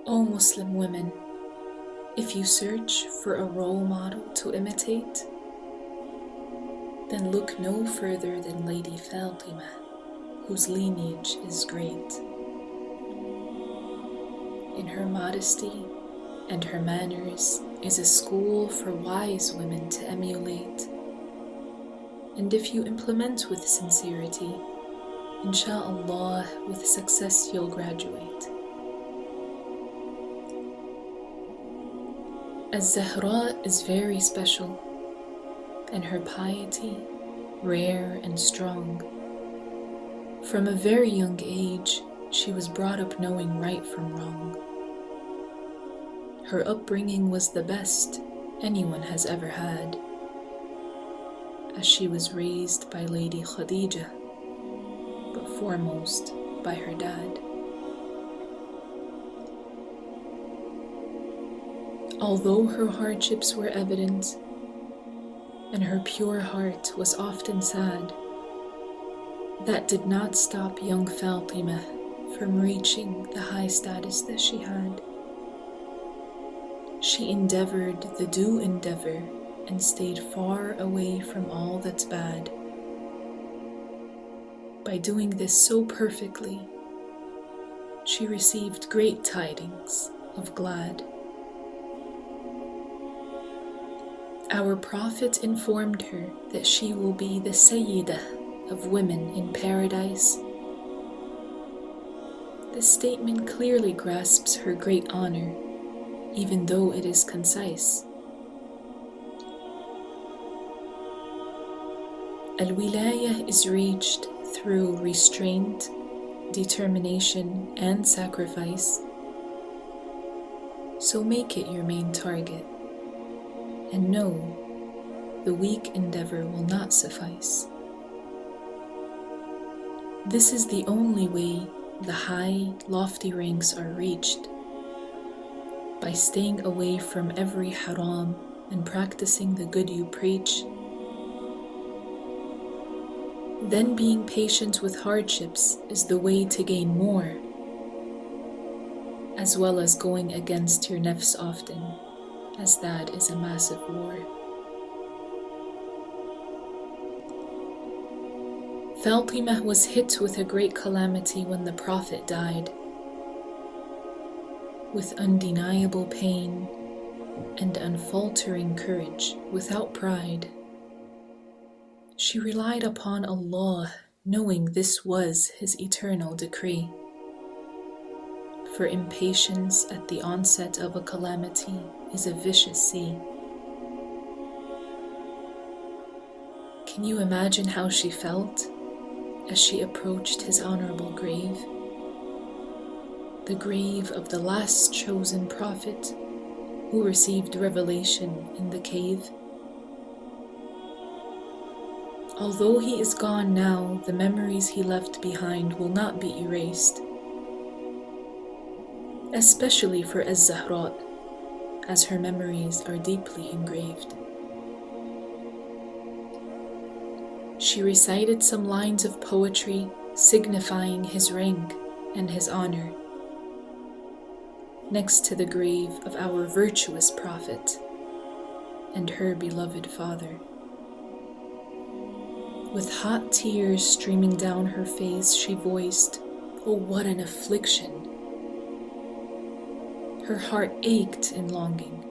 O Muslim women, if you search for a role model to imitate, then look no further than Lady Faatimah, whose lineage is great. In her modesty and her manners is a school for wise women to emulate. And if you implement with sincerity, insha'Allah, with success you'll graduate. Az-Zahraa is very special, and her piety rare and strong. From a very young age, she was brought up knowing right from wrong. Her upbringing was the best anyone has ever had, as she was raised by Lady Khadija, but foremost by her dad. Although her hardships were evident, and her pure heart was often sad, that did not stop young Faatimah from reaching the high status that she had. She endeavored the due endeavor and stayed far away from all that's bad. By doing this so perfectly, she received great tidings of glad. Our Prophet informed her that she will be the Sayyidah of women in paradise. This statement clearly grasps her great honor, even though it is concise. Al-Wilayah is reached through restraint, determination, and sacrifice. So make it your main target. And know, the weak endeavor will not suffice. This is the only way the high, lofty ranks are reached, by staying away from every haram and practicing the good you preach. Then being patient with hardships is the way to gain more, as well as going against your nafs often, as that is a massive war. Faatimah was hit with a great calamity when the Prophet died. With undeniable pain and unfaltering courage, without pride, she relied upon Allah, knowing this was His eternal decree. For impatience at the onset of a calamity is a vicious sea. Can you imagine how she felt as she approached his honorable grave? The grave of the last chosen prophet who received revelation in the cave. Although he is gone now, the memories he left behind will not be erased, especially for az-Zahraa, as her memories are deeply engraved. She recited some lines of poetry signifying his rank and his honor, next to the grave of our virtuous prophet and her beloved father. With hot tears streaming down her face, she voiced, "Oh, what an affliction!" Her heart ached in longing,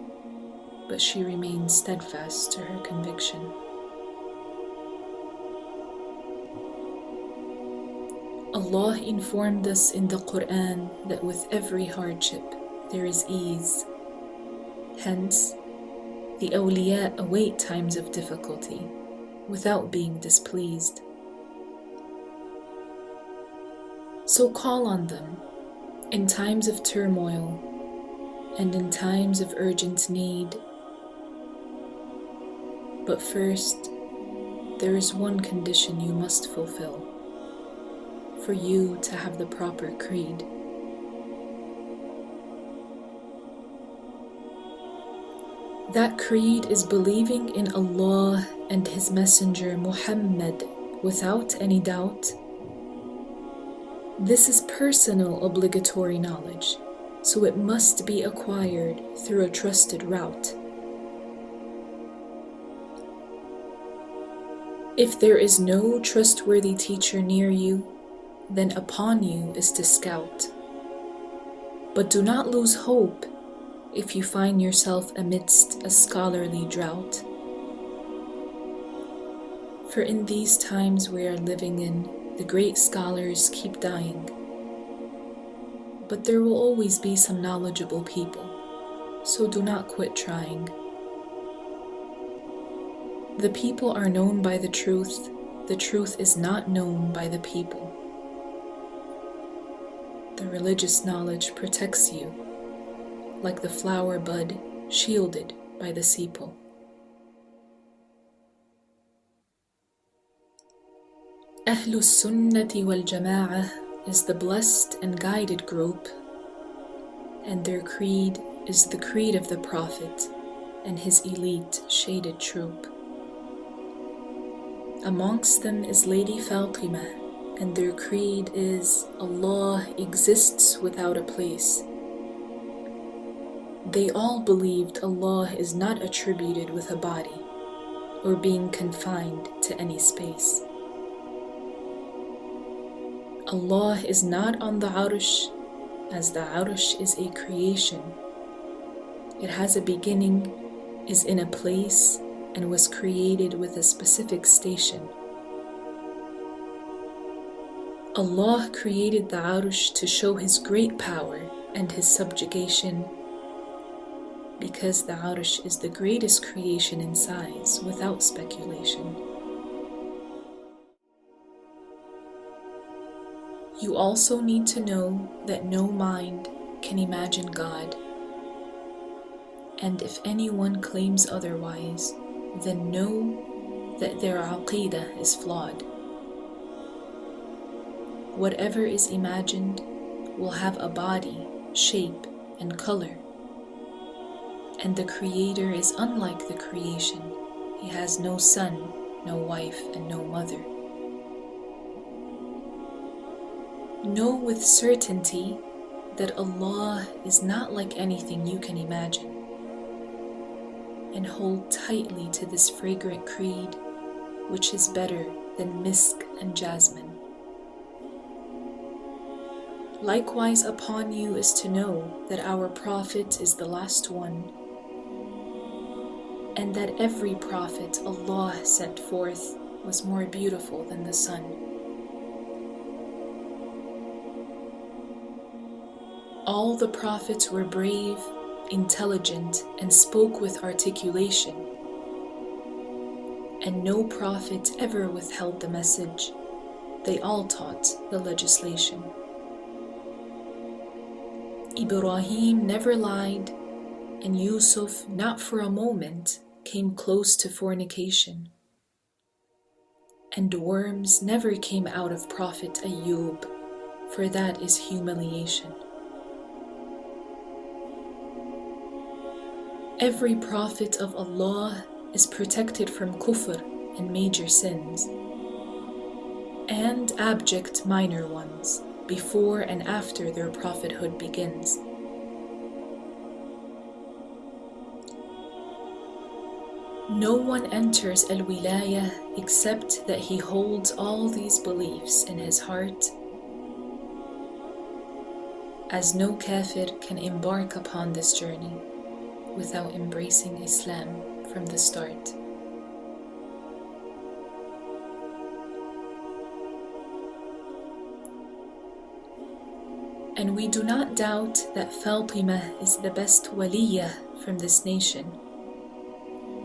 but she remained steadfast to her conviction. Allah informed us in the Quran that with every hardship there is ease. Hence, the awliya await times of difficulty without being displeased. So call on them in times of turmoil and in times of urgent need. But first, there is one condition you must fulfill for you to have the proper creed. That creed is believing in Allah and His Messenger Muhammad without any doubt. This is personal obligatory knowledge, so it must be acquired through a trusted route. If there is no trustworthy teacher near you, then upon you is to scout. But do not lose hope if you find yourself amidst a scholarly drought. For in these times we are living in, the great scholars keep dying. But there will always be some knowledgeable people, so do not quit trying. The people are known by the truth is not known by the people. The religious knowledge protects you, like the flower bud shielded by the sepal. Ahlus sunnati wal jama'ah is the blessed and guided group, and their creed is the creed of the Prophet and his elite shaded troop. Amongst them is Lady Faatimah, and their creed is Allah exists without a place. They all believed Allah is not attributed with a body or being confined to any space. Allah is not on the Arsh, as the Arsh is a creation. It has a beginning, is in a place, and was created with a specific station. Allah created the Arsh to show His great power and His subjugation, because the Arsh is the greatest creation in size, without speculation. You also need to know that no mind can imagine God, and if anyone claims otherwise, then know that their aqeedah is flawed. Whatever is imagined will have a body, shape, and color, and the Creator is unlike the creation. He has no son, no wife, and no mother. Know with certainty that Allah is not like anything you can imagine, and hold tightly to this fragrant creed, which is better than misk and jasmine. Likewise upon you is to know that our Prophet is the last one, and that every Prophet Allah sent forth was more beautiful than the sun. All the Prophets were brave, intelligent, and spoke with articulation, and no Prophet ever withheld the message. They all taught the legislation. Ibrahim never lied, and Yusuf not for a moment came close to fornication. And worms never came out of Prophet Ayyub, for that is humiliation. Every Prophet of Allah is protected from kufr and major sins, and abject minor ones, before and after their prophethood begins. No one enters al-wilayah except that he holds all these beliefs in his heart, as no kafir can embark upon this journey without embracing Islam from the start. And we do not doubt that Faatimah is the best waliyah from this nation.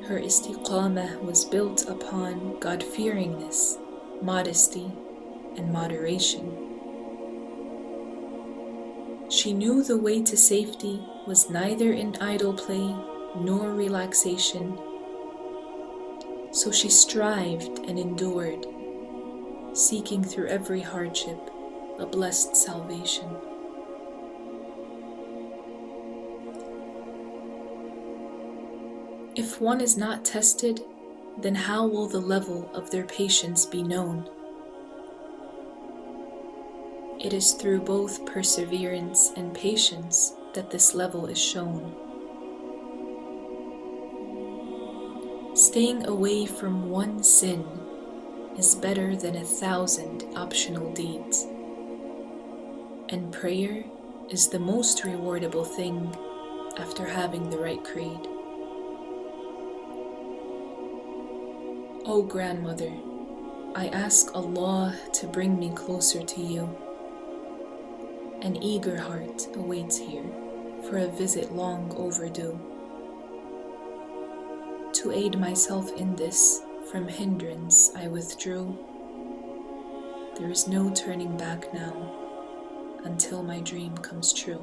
Her istiqamah was built upon God-fearingness, modesty, and moderation. She knew the way to safety was neither in idle play nor relaxation, so she strived and endured, seeking through every hardship a blessed salvation. If one is not tested, then how will the level of their patience be known? It is through both perseverance and patience that this level is shown. Staying away from one sin is better than 1,000 optional deeds, and prayer is the most rewardable thing after having the right creed. O grandmother, I ask Allah to bring me closer to you. An eager heart awaits here for a visit long overdue. To aid myself in this, from hindrance I withdrew. There is no turning back now until my dream comes true.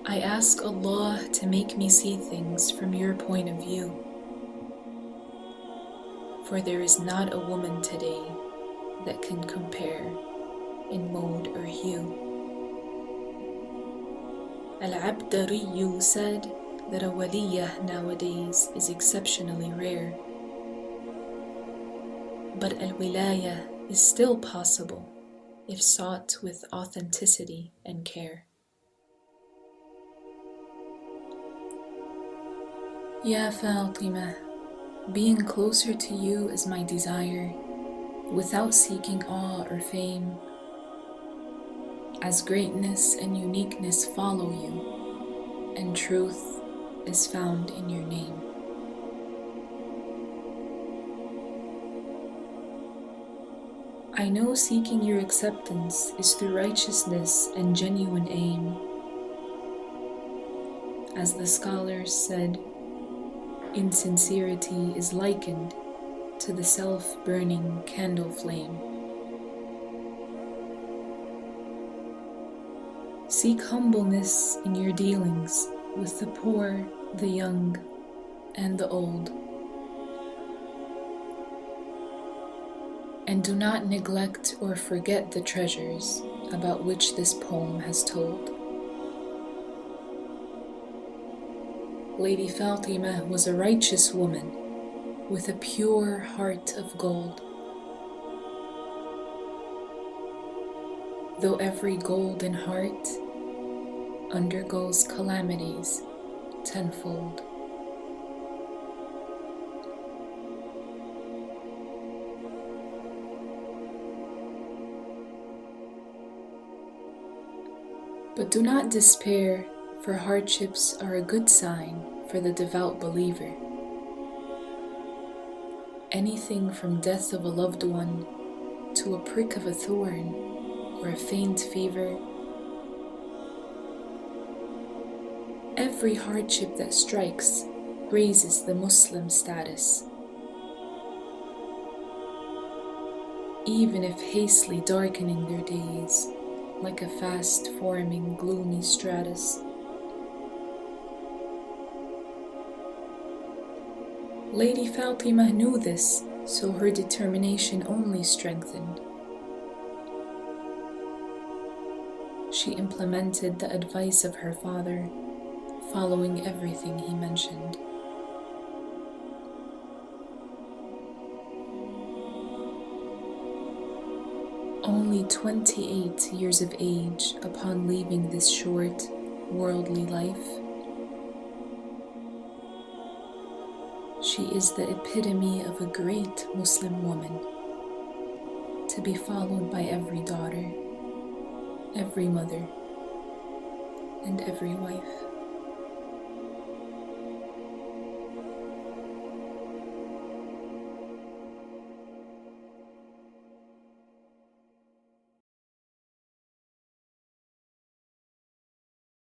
I ask Allah to make me see things from your point of view, for there is not a woman today that can compare in mode or hue. Al-Abdariyu said that a waliyah nowadays is exceptionally rare, but al-wilayah is still possible if sought with authenticity and care. Ya Faatimah, being closer to you is my desire, without seeking awe or fame, as greatness and uniqueness follow you, and truth is found in your name. I know seeking your acceptance is through righteousness and genuine aim. As the scholars said, insincerity is likened to the self-burning candle flame. Seek humbleness in your dealings with the poor, the young, and the old. And do not neglect or forget the treasures about which this poem has told. Lady Faatimah was a righteous woman with a pure heart of gold. Though every golden heart undergoes calamities tenfold. But do not despair, for hardships are a good sign for the devout believer. Anything from death of a loved one to a prick of a thorn or a faint fever, every hardship that strikes raises the Muslim status, even if hastily darkening their days like a fast-forming gloomy stratus. Lady Faatimah knew this, so her determination only strengthened. She implemented the advice of her father, following everything he mentioned. Only 28 years of age upon leaving this short, worldly life, she is the epitome of a great Muslim woman, to be followed by every daughter, every mother, and every wife.